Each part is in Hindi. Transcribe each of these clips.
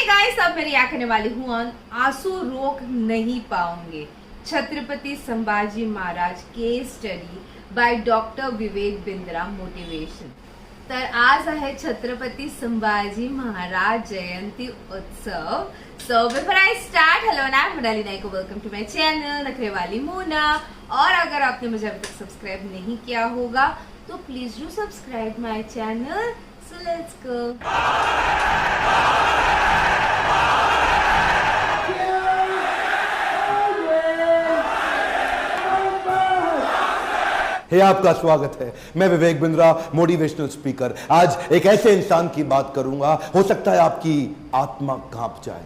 गाइस, अब मैं रिएक्ट करने वाली हूँ आंसू रोक नहीं पाओगे Chhatrapati Sambhaji Maharaj case study by doctor Vivek Bindra motivation. तर आज आहे छत्रपति संभाजी महाराज जयंती उत्सव. So before I start, hello ना Monali Naiko, welcome to my channel Nakhre Wali Mona. और अगर आपने मुझे अभी तक सब्सक्राइब नहीं किया होगा तो please do subscribe my channel. So let's go. Hey आपका स्वागत है. मैं विवेक बिंद्रा, मोटिवेशनल स्पीकर. आज एक ऐसे इंसान की बात करूंगा, हो सकता है आपकी आत्मा कांप जाए.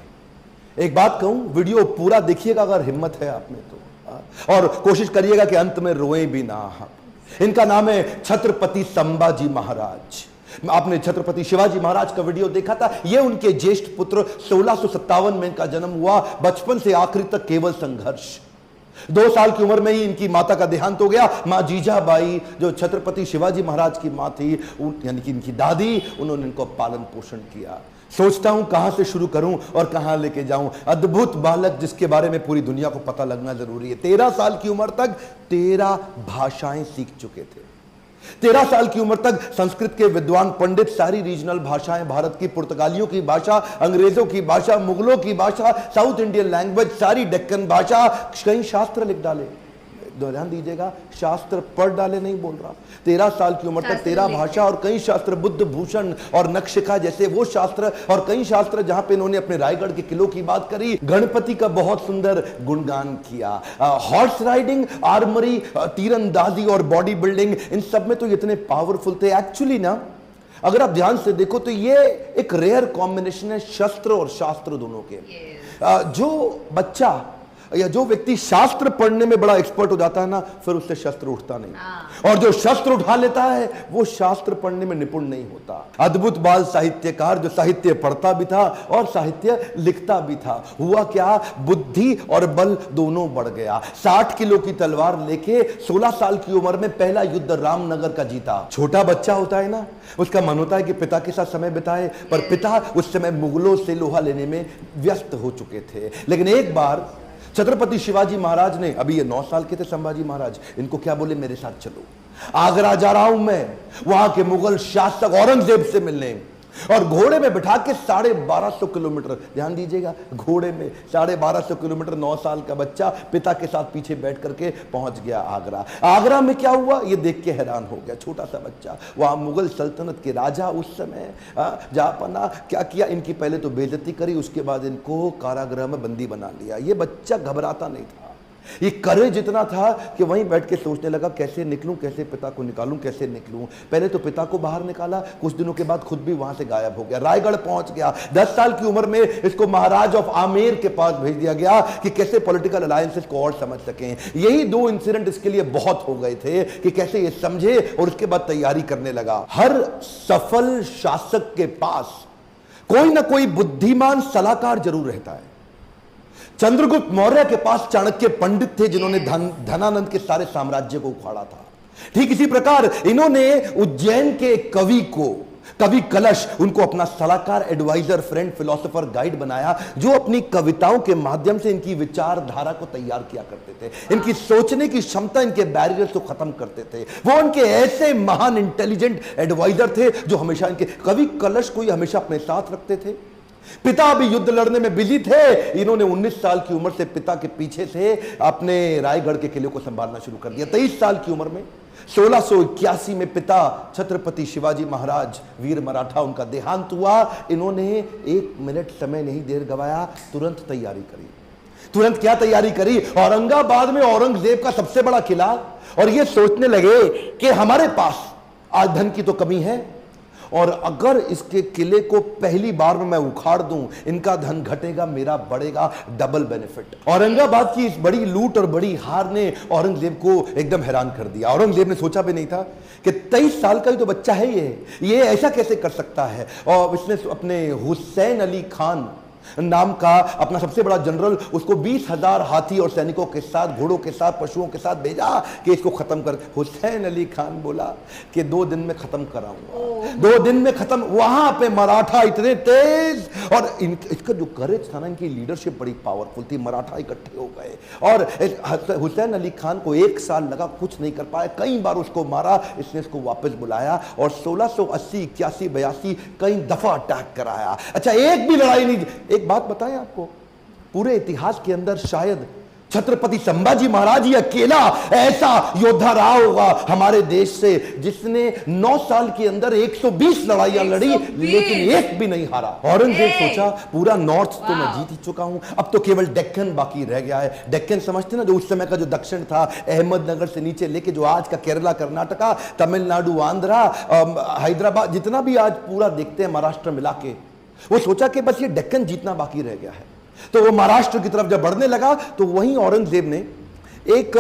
एक बात कहूं, वीडियो पूरा देखिएगा अगर हिम्मत है आप में तो, और कोशिश करिएगा कि अंत में रोए भी ना. इनका नाम है छत्रपति संभाजी महाराज. आपने छत्रपति शिवाजी महाराज का वीडियो देखा था. यह उनके ज्येष्ठ पुत्र 1657 में इनका जन्म हुआ. बचपन से आखिरी तक केवल संघर्ष. 2 साल की उम्र में ही इनकी माता का देहांत हो गया. मां जीजाबाई, जो छत्रपति शिवाजी महाराज की मां थी, यानी कि इनकी दादी, उन्होंने इनको पालन पोषण किया. सोचता हूं कहां से शुरू करूं और कहां लेके जाऊं. अद्भुत बालक जिसके बारे में पूरी दुनिया को पता लगना जरूरी है. 13 साल की उम्र तक 13 भाषाएं सीख चुके थे. 13 साल की उम्र तक संस्कृत के विद्वान पंडित सारी रीजनल भाषाएं, भारत की पुर्तगालियों की भाषा, अंग्रेजों की भाषा, मुगलों की भाषा, साउथ इंडियन लैंग्वेज, सारी डेक्कन भाषा, कई शास्त्र लिख डाले. ध्यान दीजिएगा, शास्त्र पढ़ डाले नहीं बोल रहा. 13 साल की उम्र तक 13 भाषा और कई शास्त्र, बुद्ध भूषण और नक्शिका जैसे वो शास्त्र, और कई शास्त्र जहां पे इन्होंने अपने रायगढ़ के किलों की बात करी, गणपति का बहुत सुंदर गुणगान किया. हॉर्स राइडिंग, आर्मरी, तीरंदाजी और बॉडी बिल्डिंग, इन सब में तो इतने पावरफुल थे. एक्चुअली ना, अगर आप ध्यान से देखो तो ये एक रेयर कॉम्बिनेशन है, शस्त्र और शास्त्र दोनों के. जो बच्चा या जो व्यक्ति शास्त्र पढ़ने में बड़ा एक्सपर्ट हो जाता है ना, फिर उससे शस्त्र उठता नहीं. और जो शस्त्र उठा लेता है वो शास्त्र पढ़ने में निपुण नहीं होता. अद्भुत बाल साहित्यकार, जो साहित्य पढ़ता भी था और साहित्य लिखता भी था. हुआ क्या, बुद्धि और बल दोनों बढ़ गया. 60 किलो की तलवार लेके 16 साल की उम्र में पहला युद्ध रामनगर का जीता. छोटा बच्चा होता है ना, उसका मन होता है कि पिता के साथ समय बिताए, पर पिता उस समय मुगलों से लोहा लेने में व्यस्त हो चुके थे. लेकिन एक बार छत्रपति शिवाजी महाराज ने, अभी ये 9 साल के थे संभाजी महाराज, इनको क्या बोले, मेरे साथ चलो, आगरा जा रहा हूं मैं, वहां के मुगल शासक औरंगजेब से मिलने. और घोड़े में बिठा के 1250 किलोमीटर, ध्यान दीजिएगा, घोड़े में 1250 किलोमीटर 9 साल का बच्चा पिता के साथ पीछे बैठ करके पहुंच गया आगरा. आगरा में क्या हुआ ये देख के हैरान हो गया. छोटा सा बच्चा, वहां मुगल सल्तनत के राजा उस समय जहापना क्या किया, इनकी पहले तो बेइज्जती करी, उसके बाद इनको कारागृह में बंदी बना लिया. ये बच्चा घबराता नहीं था. ये करेज इतना था कि वहीं बैठ के सोचने लगा, कैसे निकलूं, कैसे पिता को निकालूं, कैसे निकलूं. पहले तो पिता को बाहर निकाला, कुछ दिनों के बाद खुद भी वहां से गायब हो गया. रायगढ़ पहुंच गया. 10 साल की उम्र में इसको महाराज ऑफ आमेर के पास भेज दिया गया कि कैसे पॉलिटिकल अलायंसेस को और समझ सकें. यही 2 इंसिडेंट इसके लिए बहुत हो गए थे कि कैसे ये समझे, और उसके बाद तैयारी करने लगा. हर सफल शासक के पास कोई ना कोई बुद्धिमान सलाहकार जरूर रहता है. चंद्रगुप्त मौर्य के पास चाणक्य पंडित थे जिन्होंने धनानंद के सारे साम्राज्य को उखाड़ा था. ठीक इसी प्रकार इन्होंने उज्जैन के कवि कलश, उनको अपना सलाहकार, एडवाइजर, फ्रेंड, फिलोसोफर, गाइड बनाया, जो अपनी कविताओं के माध्यम से इनकी विचारधारा को तैयार किया करते थे. इनकी सोचने की क्षमता, इनके बैरियर्स को खत्म करते थे. वो उनके ऐसे महान इंटेलिजेंट एडवाइजर थे जो हमेशा इनके, कवि कलश को हमेशा अपने साथ रखते थे. पिता भी युद्ध लड़ने में बिजी थे. इन्होंने 19 साल की उम्र से पिता के पीछे से अपने रायगढ़ के किले को संभालना शुरू कर दिया. 23 साल की उम्र में 1681 में पिता छत्रपति शिवाजी महाराज वीर मराठा, उनका देहांत हुआ. इन्होंने 1 मिनट समय नहीं देर गवाया, तुरंत तैयारी करी. तुरंत क्या तैयारी करी, औरंगाबाद में औरंगजेब का सबसे बड़ा किला, और ये सोचने लगे कि हमारे पास आज धन की तो कमी है, और अगर इसके किले को पहली बार में मैं उखाड़ दूं, इनका धन घटेगा, मेरा बढ़ेगा, डबल बेनिफिट. औरंगाबाद की इस बड़ी लूट और बड़ी हार ने औरंगजेब को एकदम हैरान कर दिया. औरंगजेब ने सोचा भी नहीं था कि 23 साल का ही तो बच्चा है, ये ऐसा कैसे कर सकता है. और इसने अपने हुसैन अली खान नाम का अपना सबसे बड़ा जनरल उसको 20,000 हाथी और सैनिकों के साथ, घोड़ों के साथ, पशुओं के साथ भेजा कि इसको खत्म कर। हुसैन अली खान बोला कि 2 दिन में खत्म कराऊंगा, 2 दिन में खत्म। वहां पे मराठा इतने तेज, और इसका जो करेज था ना, इनकी लीडरशिप बड़ी पावरफुल थी। मराठा इकट्ठे हो गए और हुसैन अली खान को 1 साल लगा, कुछ नहीं कर पाए, कई बार उसको मारा। इसने इसको वापस बुलाया और 1680, 81, 82 कई दफा अटैक कराया। अच्छा, एक भी लड़ाई नहीं। एक बात बताएं आपको, पूरे इतिहास के अंदर शायद छत्रपति संभाजी महाराज ही अकेला ऐसा योद्धा रहा होगा हमारे देश से जिसने 9 साल के अंदर 120 लड़ाइयां लड़ी, लेकिन एक भी नहीं हारा। औरंगजेब सोचा पूरा नॉर्थ तो मैं जीत ही चुका हूं, अब तो केवल डेक्कन बाकी रह गया है। डेक्कन समझते ना, जो उस समय का जो दक्षिण था, अहमदनगर से नीचे लेके जो आज का केरला, कर्नाटका, तमिलनाडु, आंध्रा, हैदराबाद, जितना भी आज पूरा देखते हैं महाराष्ट्र मिला के, वो सोचा कि बस ये डेक्कन जीतना बाकी रह गया है। तो वो महाराष्ट्र की तरफ जब बढ़ने लगा तो वहीं औरंगजेब ने एक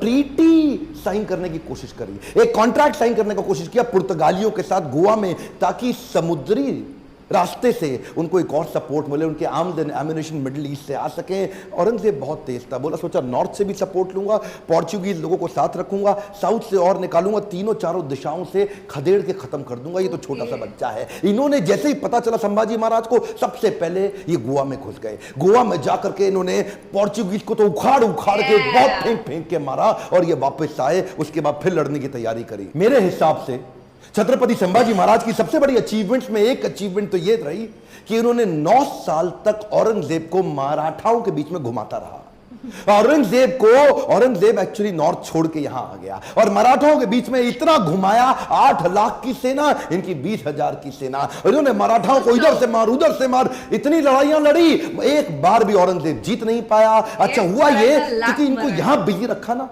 ट्रीटी साइन करने की कोशिश करी, एक कॉन्ट्रैक्ट साइन करने की कोशिश किया पुर्तगालियों के साथ गोवा में, ताकि समुद्री रास्ते से उनको एक और सपोर्ट मिले, उनके आमदन एम्यूनिशन मिडिल ईस्ट से आ सके। औरंगजेब बहुत तेज था, बोला सोचा नॉर्थ से भी सपोर्ट लूंगा, पोर्चुगीज लोगों को साथ रखूंगा, साउथ से और निकालूंगा, तीनों चारों दिशाओं से खदेड़ के खत्म कर दूंगा। ये तो छोटा सा बच्चा है। इन्होंने जैसे ही पता चला संभाजी महाराज को, सबसे पहले ये गोवा में घुस गए। गोवा में जाकर के इन्होंने पोर्चुगीज को तो उखाड़ उखाड़ के बहुत फेंक फेंक के मारा और ये वापस आए। उसके बाद फिर लड़ने की तैयारी करी। मेरे हिसाब से छत्रपति संभाजी महाराज की सबसे बड़ी अचीवमेंट्स में एक अचीवमेंट तो यह रही कि उन्होंने 9 साल तक औरंगजेब को मराठाओं के बीच में घुमाता रहा। औरंगजेब एक्चुअली नॉर्थ छोड़ के यहां आ गया और मराठाओं के बीच में इतना घुमाया, 8 लाख की सेना, इनकी 20,000 की सेना। इन्होंने मराठाओं को इधर से मार उधर से मार, इतनी लड़ाइयां लड़ी, एक बार भी औरंगजेब जीत नहीं पाया। अच्छा हुआ ये क्योंकि इनको यहां बिजी रखा ना,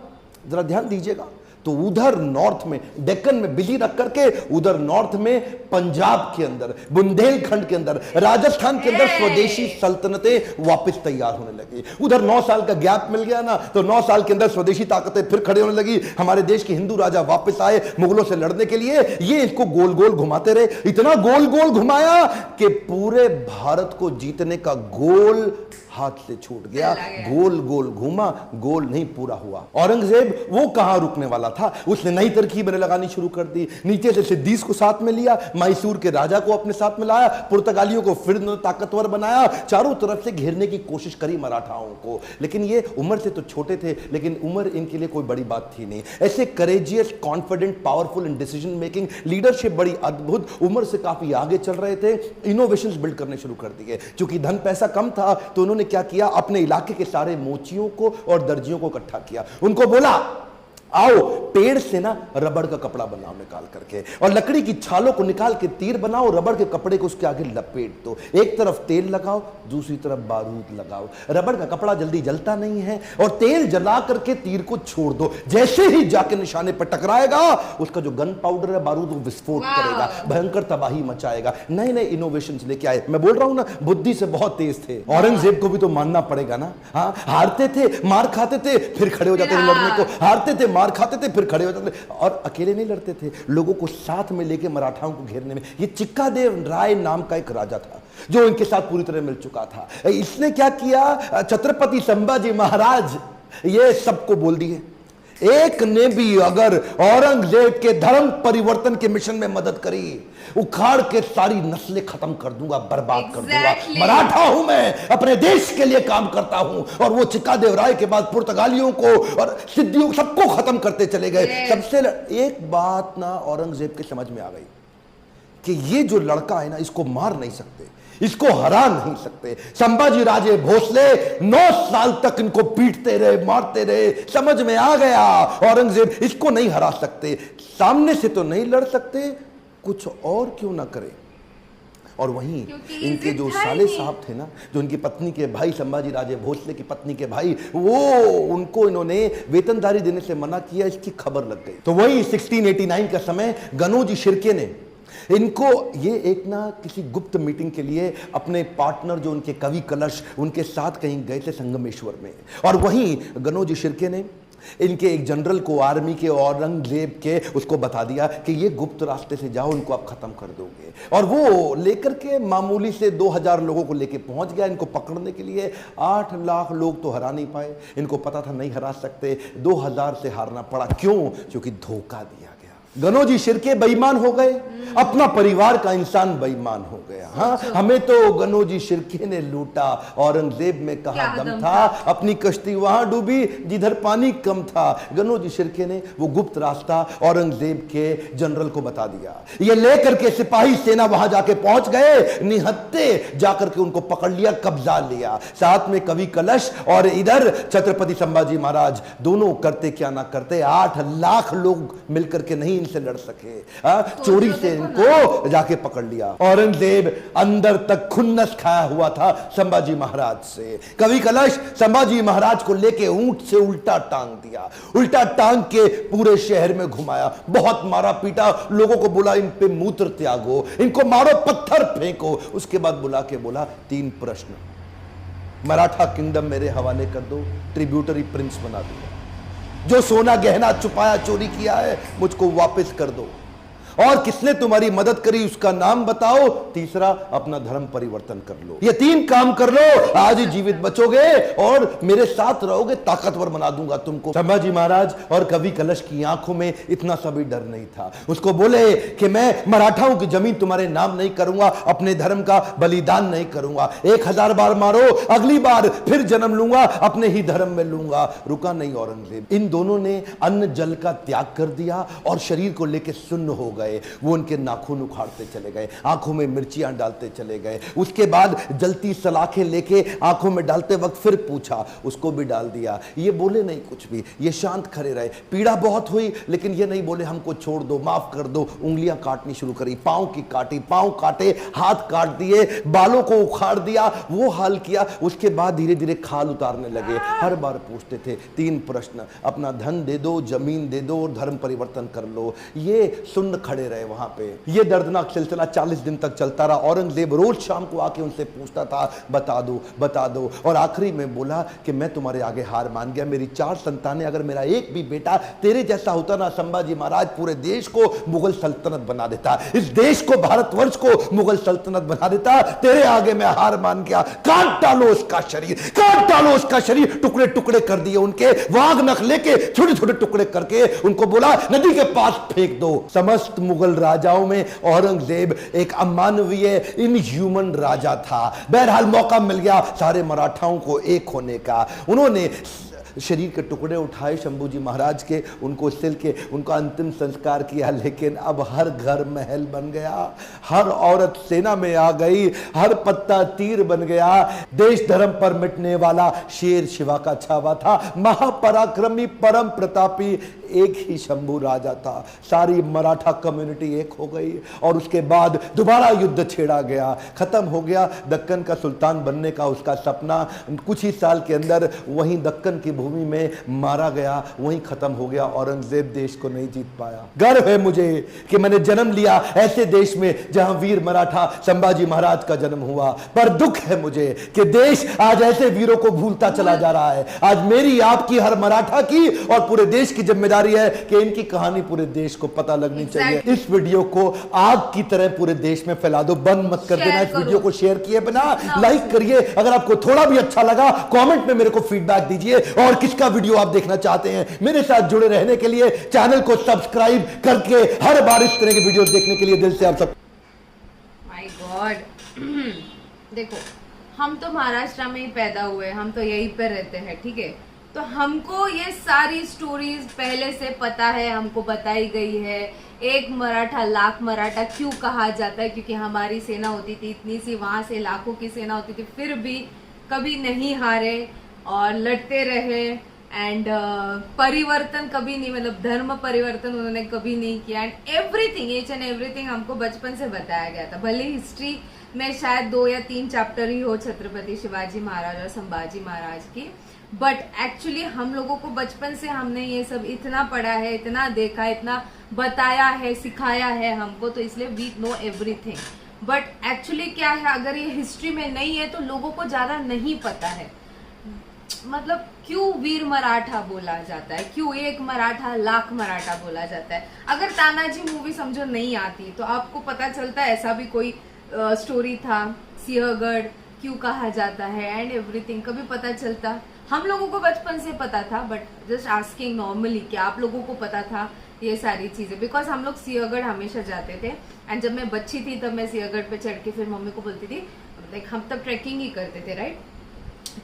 जरा ध्यान दीजिएगा, तो उधर नॉर्थ में डेक्कन में बिजी रख करके, उधर नॉर्थ में पंजाब के अंदर, बुंदेलखंड के अंदर, राजस्थान के अंदर स्वदेशी सल्तनतें वापस तैयार होने लगी। उधर 9 साल का गैप मिल गया ना, तो 9 साल के अंदर स्वदेशी ताकतें फिर खड़े होने लगी। हमारे देश के हिंदू राजा वापस आए मुगलों से लड़ने के लिए। ये इसको गोल गोल घुमाते रहे, इतना गोल गोल घुमाया कि पूरे भारत को जीतने का गोल हाथ से छूट गया। गोल गोल घूमा, गोल नहीं पूरा हुआ। औरंगजेब वो कहां रुकने वाला था, उसने नई तरकीबें लगानी शुरू कर दी। नीचे से सिद्दीस को साथ में लिया, मैसूर के राजा को अपने साथ में लाया, पुर्तगालियों को फिर ताकतवर बनाया, चारों तरफ से घेरने की कोशिश करी मराठाओं को। लेकिन ये उम्र से तो छोटे थे, लेकिन उम्र इनके लिए कोई बड़ी बात थी नहीं। ऐसे courageous, confident, powerful in decision making, leadership बड़ी अद्भुत, उम्र से काफी आगे चल रहे थे। इनोवेशंस बिल्ड करने शुरू कर दिए। क्योंकि धन पैसा कम था तो उन्होंने क्या किया, अपने इलाके के सारे मोचियों को और दर्जियों को इकट्ठा किया। उनको बोला आओ पेड़ से ना रबड़ का कपड़ा बनाओ निकाल करके, और लकड़ी की छालों को निकाल के तीर बनाओ, रबड़ के कपड़े को उसके आगे लपेट दो, एक तरफ तेल लगाओ दूसरी तरफ बारूद लगाओ। रबड़ का कपड़ा जल्दी जलता नहीं है, और तेल जला करके तीर को छोड़ दो, जैसे ही जाके निशाने पर टकराएगा उसका जो गन पाउडर है, बारूद, वो विस्फोट करेगा, भयंकर तबाही मचाएगा। नए नए इनोवेशंस लेके आए। मैं बोल रहा हूं ना, बुद्धि से बहुत तेज थे। औरंगजेब को भी तो मानना पड़ेगा ना। हाँ, हारते थे, मार खाते थे, फिर खड़े हो जाते थे लड़ने को, हारते थे, मार खाते थे, फिर खड़े हो जाते थे, और अकेले नहीं लड़ते थे, लोगों को साथ में लेके मराठाओं को घेरने में। ये चिक्कादेव राय नाम का एक राजा था जो इनके साथ पूरी तरह मिल चुका था। इसने क्या किया, छत्रपति संभाजी महाराज ये सबको बोल दिए, एक ने भी अगर औरंगजेब के धर्म परिवर्तन के मिशन में मदद करी, उखाड़ के सारी नस्लें खत्म कर दूंगा, बर्बाद कर दूंगा। मराठा हूं मैं, अपने देश के लिए काम करता हूं। और वो चिक्कादेव राय के बाद पुर्तगालियों को और सिद्धियों सबको खत्म करते चले गए। सबसे एक बात ना औरंगजेब के समझ में आ गई कि ये जो लड़का है ना, इसको मार नहीं सकते, इसको हरा नहीं सकते। संभाजी राजे भोसले 9 साल तक इनको पीटते रहे, मारते रहे। समझ में आ गया औरंगजेब इसको नहीं हरा सकते, सामने से तो नहीं लड़ सकते, कुछ और क्यों ना करे। और वहीं इनके जो साले साहब थे ना, जो इनकी पत्नी के भाई, संभाजी राजे भोसले की पत्नी के भाई, वो उनको इन्होंने वेतनदारी देने से मना किया। इसकी खबर लग गई। तो वही 1689 का समय, गनोजी शिर्के ने इनको ये एक ना किसी गुप्त मीटिंग के लिए अपने पार्टनर जो उनके कवि कलश, उनके साथ कहीं गए थे संगमेश्वर में। और वहीं गनोजी शिर्के ने इनके एक जनरल को आर्मी के औरंगजेब के उसको बता दिया कि ये गुप्त रास्ते से जाओ, इनको आप खत्म कर दोगे। और वो लेकर के मामूली से 2000 लोगों को लेके पहुंच गया इनको पकड़ने के लिए। 8 लाख लोग तो हरा नहीं पाए, इनको पता था नहीं हरा सकते, 2000 से हारना पड़ा। क्यों? क्योंकि धोखा दिया गया। गनोजी शिर्के बेईमान हो गए, अपना परिवार का इंसान बेईमान हो गया। हाँ, हमें तो गनोजी शिर्के ने लूटा, औरंगजेब में कहा दम था, अपनी कश्ती वहां डूबी जिधर पानी कम था। गनोजी शिर्के ने वो गुप्त रास्ता औरंगजेब के जनरल को बता दिया। ये लेकर के सिपाही सेना वहां जाके पहुंच गए, निहत्ते जाकर के उनको पकड़ लिया, कब्जा लिया। साथ में कवि कलश और इधर छत्रपति संभाजी महाराज, दोनों करते क्या ना करते, 8 लाख लोग मिलकर के नहीं इनसे लड़ सके। चोरी से इनको जाके पकड़ लिया। औरंगजेब अंदर तक खुन्नस खाया हुआ था संभाजी महाराज से। कवि कलश संभाजी महाराज को लेके ऊंट से उल्टा टांग दिया, उल्टा टांग के पूरे शहर में घुमाया, बहुत मारा पीटा, लोगों को बोला इन पे मूत्र त्यागो, इनको मारो, पत्थर फेंको। उसके बाद बुला के बोला 3 प्रश्न, मराठा किंगडम मेरे हवाले कर दो, ट्रिब्यूटरी प्रिंस बना दो, जो सोना गहना छुपाया चोरी किया है मुझको वापस कर दो, और किसने तुम्हारी मदद करी उसका नाम बताओ, तीसरा अपना धर्म परिवर्तन कर लो। ये 3 काम कर लो, आज ही जीवित बचोगे और मेरे साथ रहोगे, ताकतवर बना दूंगा तुमको। संभाजी महाराज और कवि कलश की आंखों में इतना सा भी डर नहीं था। उसको बोले कि मैं मराठाओं की जमीन तुम्हारे नाम नहीं करूंगा, अपने धर्म का बलिदान नहीं करूंगा, 1000 बार मारो, अगली बार फिर जन्म लूंगा, अपने ही धर्म में लूंगा। रुका नहीं औरंगजेब। इन दोनों ने अन्न जल का त्याग कर दिया और शरीर को लेकर सुन्न हो गए। वो उनके नाखून उखाड़ते चले गए, आंखों में मिर्चियां डालते चले गए। उसके बाद जलती सलाखें लेके आंखों में डालते वक्त फिर पूछा, उसको भी डाल दिया। ये बोले नहीं कुछ भी, ये शांत खड़े रहे। पीड़ा बहुत हुई लेकिन ये नहीं बोले हमको छोड़ दो, माफ कर दो। उंगलियां काटनी शुरू करी, पांव की काटी, पांव काटे, हाथ काट दिए, बालों को उखाड़ दिया, वो हाल किया। उसके बाद धीरे धीरे खाल उतारने लगे। हर बार पूछते थे 3 प्रश्न, अपना धन दे दो, जमीन दे दो और धर्म परिवर्तन कर लो। ये सुन्न खड़े रहे वहां पे। ये दर्दनाक सिलसिला 40 दिन तक चलता रहा। औरंगजेब रोज शाम को आके उनसे पूछता था बता दो बता दो, और आखिरी में बोला कि मैं तुम्हारे आगे हार मान गया, मेरी 4 संतानें, अगर मेरा एक भी बेटा तेरे जैसा होता ना संभाजी महाराज, पूरे देश को मुगल सल्तनत बना देता, इस देश को, भारतवर्ष को मुगल सल्तनत बना देता। तेरे आगे मैं हार मान गया। काट डालो उसका शरीर, काट डालो उसका शरीर। टुकड़े टुकड़े कर दिए उनके, वाघ नख लेके छोटे छोटे टुकड़े करके उनको बोला नदी के पास फेंक दो। समस्त मुगल राजाओं में औरंगजेब एक अमानवीय, इनह्यूमन राजा था। बहरहाल मौका मिल गया सारे मराठाओं को एक होने का। उन्होंने शरीर के टुकड़े उठाए शंभूजी महाराज के, उनको सिल के उनका अंतिम संस्कार किया। लेकिन अब हर घर महल बन गया, हर औरत सेना में आ गई, हर पत्ता तीर बन गया। देश धर्म पर मिटने वाला शेर शिवा का छावा था, महापराक्रमी परम प्रतापी एक ही शंभू राजा था। सारी मराठा कम्युनिटी एक हो गई और उसके बाद दोबारा युद्ध छेड़ा गया। खत्म हो गया दक्कन का सुल्तान बनने का उसका सपना। कुछ ही साल के अंदर वहीं दक्कन की भूमि में मारा गया, वहीं खत्म हो गया। औरंगजेब देश को नहीं जीत पाया। गर्व है मुझे कि मैंने जन्म लिया ऐसे देश में जहां वीर मराठा संभाजी महाराज का जन्म हुआ, पर दुख है मुझे कि देश आज ऐसे वीरों को भूलता चला जा रहा है। आज मेरी, आपकी, हर मराठा की और पूरे देश की जिम्मेदारी है कि इनकी कहानी पूरे देश को पता लगनी चाहिए। इस वीडियो को आग की तरह पूरे देश में फैला दो, बंद मत कर देना। इस वीडियो को शेयर किए बिना लाइक करिए। अगर आपको थोड़ा भी अच्छा लगा कमेंट में मेरे को फीडबैक दीजिए, और किसका वीडियो आप देखना चाहते हैं। मेरे साथ जुड़े रहने के लिए चैनल को सब्सक्राइब करके हर बार इस तरह के वीडियोस देखने के लिए दिल से आप सब। माय गॉड देखो, हम तो महाराष्ट्र में ही पैदा हुए, हम तो यहीं पे रहते हैं, ठीक है। तो हमको ये सारी स्टोरीज पहले से पता है, हमको बताई गई है। एक मराठा लाख मराठा क्यों कहा जाता है? क्योंकि हमारी सेना होती थी इतनी सी, वहां से लाखों की सेना होती थी, फिर भी कभी नहीं हारे और लड़ते रहे। एंड परिवर्तन कभी नहीं, मतलब धर्म परिवर्तन उन्होंने कभी नहीं किया। And everything, each and everything हमको बचपन से बताया गया था। भले हिस्ट्री में शायद 2 या 3 चैप्टर ही हो छत्रपति शिवाजी महाराज और संभाजी महाराज की, बट एक्चुअली हम लोगों को बचपन से हमने ये सब इतना पढ़ा है, इतना देखा, इतना बताया है, सिखाया है हमको, तो इसलिए we know everything. But actually क्या है, अगर ये हिस्ट्री में नहीं है तो लोगों को ज्यादा नहीं पता है। मतलब क्यों वीर मराठा बोला जाता है, क्यों एक मराठा लाख मराठा बोला जाता है। अगर तानाजी मूवी समझो नहीं आती तो आपको पता चलता है ऐसा भी कोई स्टोरी था, सिंहगढ़ क्यों कहा जाता है एंड एवरीथिंग, कभी पता चलता। हम लोगों को बचपन से पता था, बट जस्ट आस्किंग नॉर्मली कि आप लोगों को पता था ये सारी चीजें, बिकॉज हम लोग सिंहगढ़ हमेशा जाते थे। एंड जब मैं बच्ची थी तब मैं सिंहगढ़ पे चढ़ के फिर मम्मी को बोलती थी, लाइक हम तब ट्रेकिंग ही करते थे राइट,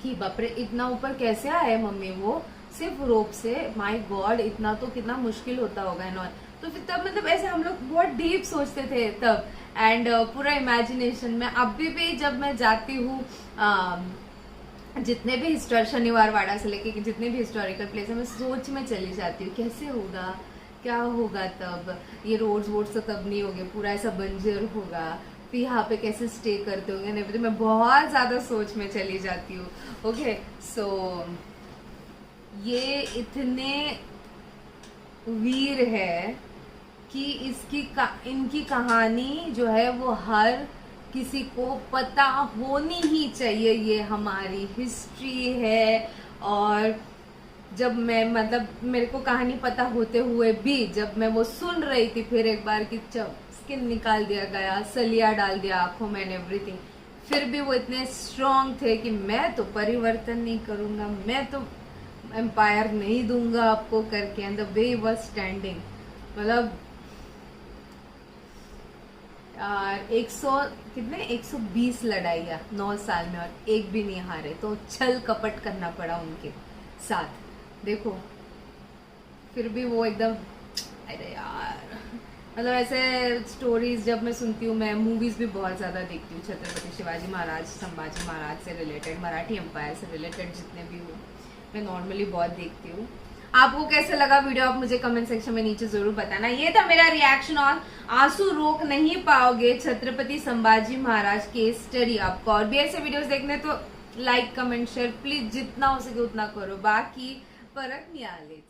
कि बाप रे इतना ऊपर कैसे आए मम्मी वो सिर्फ रोप से, माय गॉड इतना तो कितना मुश्किल होता होगा एंड ऑल। तो फिर तब मतलब ऐसे हम लोग बहुत डीप सोचते थे तब, एंड पूरा इमेजिनेशन में अभी भी जब मैं जाती हूँ जितने भी शनिवार वाड़ा से लेके जितने भी हिस्टोरिकल प्लेस है, मैं सोच में चली जाती हूँ कैसे होगा, क्या होगा तब, ये रोड्स वोड्स तो तब नहीं होंगे, पूरा ऐसा बंजर होगा, फिर यहाँ पे कैसे स्टे करते होंगे, तो मैं बहुत ज्यादा सोच में चली जाती हूँ। ओके सो ये इतने वीर है कि इनकी कहानी जो है वो हर किसी को पता होनी ही चाहिए, ये हमारी हिस्ट्री है। और जब मैं मतलब मेरे को कहानी पता होते हुए भी जब मैं वो सुन रही थी फिर एक बार कि जब स्किन निकाल दिया गया, सलिया डाल दिया आंखों में एवरीथिंग, फिर भी वो इतने स्ट्रांग थे कि मैं तो परिवर्तन नहीं करूंगा, मैं तो एम्पायर नहीं दूंगा आपको करके, and the way was standing. मतलब यार 120 लड़ाइयाँ 9 साल में और एक भी नहीं हारे, तो छल कपट करना पड़ा उनके साथ, देखो फिर भी वो एकदम, अरे यार मतलब ऐसे स्टोरीज जब मैं सुनती हूँ, मैं मूवीज भी बहुत ज्यादा देखती हूँ, छत्रपति शिवाजी महाराज, संभाजी महाराज से रिलेटेड, मराठी एम्पायर से रिलेटेड जितने भी हो मैं नॉर्मली बहुत देखती हूँ। आपको कैसे लगा वीडियो आप मुझे कमेंट सेक्शन में नीचे जरूर बताना। ये था मेरा रिएक्शन ऑन आंसू रोक नहीं पाओगे छत्रपति संभाजी महाराज केस स्टडी। आपको और भी ऐसे वीडियोस देखने तो लाइक कमेंट शेयर प्लीज जितना हो सके उतना करो, बाकी परत नहीं आलेच।